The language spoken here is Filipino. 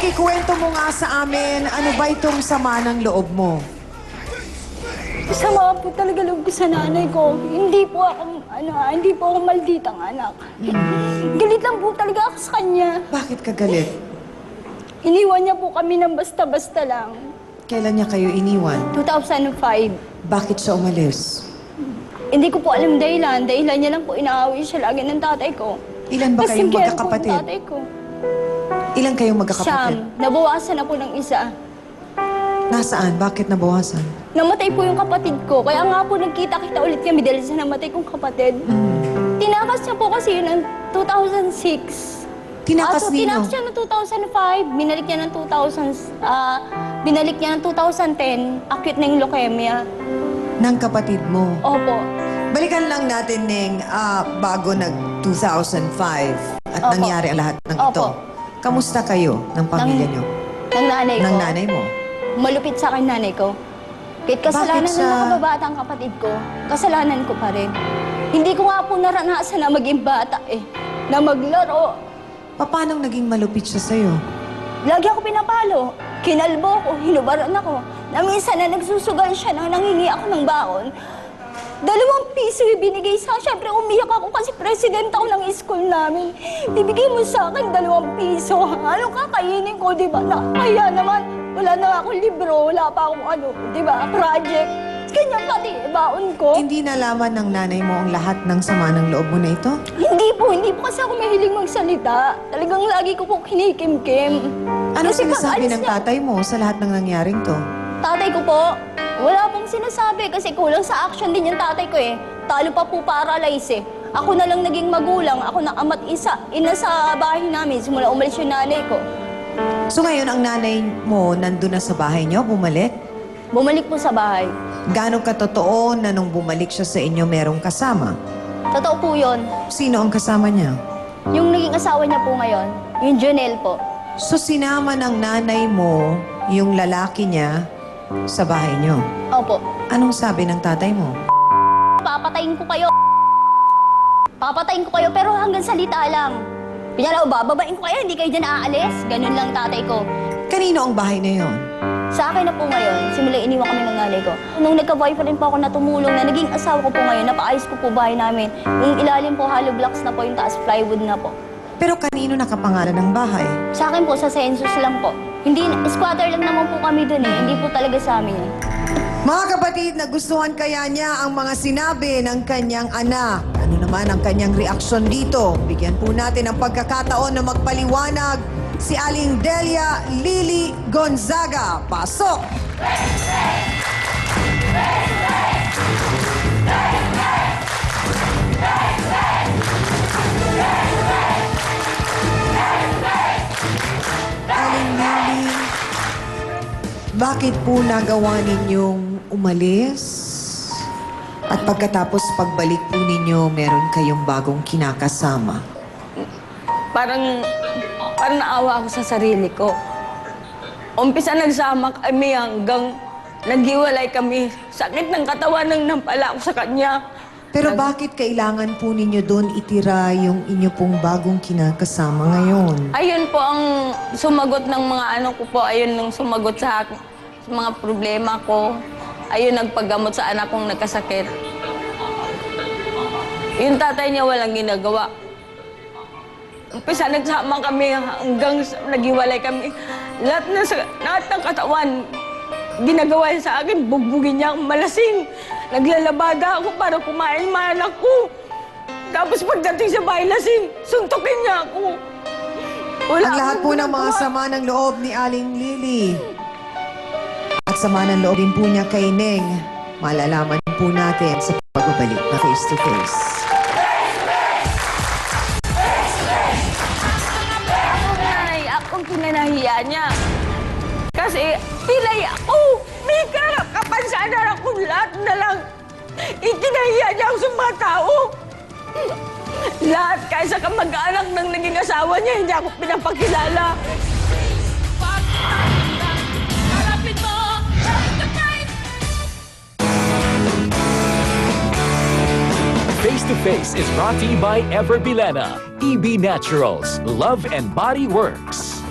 Ikikwento mo nga sa amin, ano ba itong sama ng loob mo? Sama po talaga loob ko sa nanay ko. Hindi po ako malditang anak. Galit lang po talaga ako sa kanya. Bakit ka galit? Iniwan niya po kami ng basta-basta lang. Kailan niya kayo iniwan? 2005. Bakit siya umalis? Hindi ko po alam dahilan. Dahilan niya lang po inaaway siya lagi ng tatay ko. Ilan ba kayong magkakapatid? Po yung tatay ko. Ilan kayong magkakapatid? Siyam. Nabawasan na po ng isa. Nasaan? Bakit nabawasan? Namatay po yung kapatid ko. Kaya nga po nagkita-kita ulit kami dahil sa namatay kong kapatid. Tinakas niya po kasi yun ng 2006. Tinakas nino? Tinakas siya ng 2005. Binalik niya ng 2010. Acute na yung leukemia. Ng kapatid mo? Opo. Balikan lang natin, Neng, bago nag-2005 at Opo. nangyari ang lahat ng Opo. ito. Kamusta kayo ng pamilya niyo? Ng nanay ko. Ng nanay mo? Malupit sa akin nanay ko. Kahit kasalanan Bakit ng siya- mga kababatang kapatid ko, kasalanan ko pa rin. Hindi ko nga po naranasan na maging bata na maglaro. Paano naging malupit siya sa'yo? Lagi ako pinapalo. Kinalbo ko, hinubaran ako. Na minsan na nagsusugal siya na nangingi ako ng baon. 2 piso ibinigay sa akin. Siyempre umiyak ako kasi president ako ng school namin. Bibigay mo sa akin 2 piso. Ano kakainin ko, di ba? Kaya naman, wala na akong libro, wala pa akong di ba, project. Ganyan pati, baon ko. Hindi nalaman ng nanay mo ang lahat ng sama ng loob mo na ito? Hindi po kasi ako mahilig magsalita. Talagang lagi ko po kinikimkim. Ano Kasi pag sinasabi alis ng niya- tatay mo sa lahat ng nangyaring to? Tatay ko po, wala pong sinasabi kasi kulang sa action din yung tatay ko Talo pa po paralyze Ako na lang naging magulang, ako na ama't ina sa bahay namin simula umalis yung nanay ko. So ngayon, ang nanay mo nandun na sa bahay niyo, bumalik? Bumalik po sa bahay. Gano'ng katotoo na nung bumalik siya sa inyo, merong kasama? Totoo po yun. Sino ang kasama niya? Yung naging asawa niya po ngayon, yung Jonel po. So sinama ng nanay mo yung lalaki niya sa bahay niyo. Opo. Anong sabi ng tatay mo? Papatayin ko kayo. Papatayin ko kayo pero hanggang salita lang. Kunyari, bababain ko kayo, hindi kayo dyan aalis. Ganun lang tatay ko. Kanino ang bahay na yon? Sa akin na po ngayon, simula iniwan kami ng nanay ko. Nung nagka-boyfriend po ako na tumulong na naging asawa ko po ngayon, napaayos ko po bahay namin. Yung ilalim po, hollow blocks na po, yung taas plywood na po. Pero kanino nakapangalan ng bahay? Sa akin po, sa census lang po. Hindi, squatter lang naman po kami dun Hindi po talaga sa amin yan. Mga kapatid, nagustuhan kaya niya ang mga sinabi ng kanyang anak. Ano naman ang kanyang reaksyon dito? Bigyan po natin ang pagkakataon na magpaliwanag si Aling Delia Lily Gonzaga. Pasok! Aling Lily, bakit po nagawa ninyong umalis? At pagkatapos pagbalik po ninyo, meron kayong bagong kinakasama. Parang naawa ako sa sarili ko. Umpisa nagsama kami hanggang naghiwalay kami. Sakit ng katawan nang nampala ako sa kanya. Pero bakit kailangan po ninyo doon itira yung inyo pong bagong kinakasama ngayon? Ayun po ang sumagot ng mga ko po. Ayun ang sumagot sa mga problema ko. Ayun nagpagamot sa anak kong nagkasakit. Yung tatay niya walang ginagawa. Umpisa nagsama kami hanggang naghiwalay kami. Lahat ng katawan, ginagawa niya sa akin, bugbugin niya akong malasing. Naglalabada ako para kumain mga anak ko. Tapos pagdating sa bahay lasing, suntukin niya ako. Wala Ang lahat akong po ng mga ginagawa. sama ng loob ni Aling Lily. At sama ng loob din po niya kay Neng. Malalaman po natin sa pagbabalik na face-to-face. Akong pinanahiya niya. Kasi pilay ako. May kapansanan ako lahat na lang. Ikinahiya niya ako sa mga tao. Lahat, kahit sa kamag-anak ng naging asawa niya, hindi ako pinapakilala. Face to Face is brought to you by Ever Bilena, EB Naturals, Love and Body Works.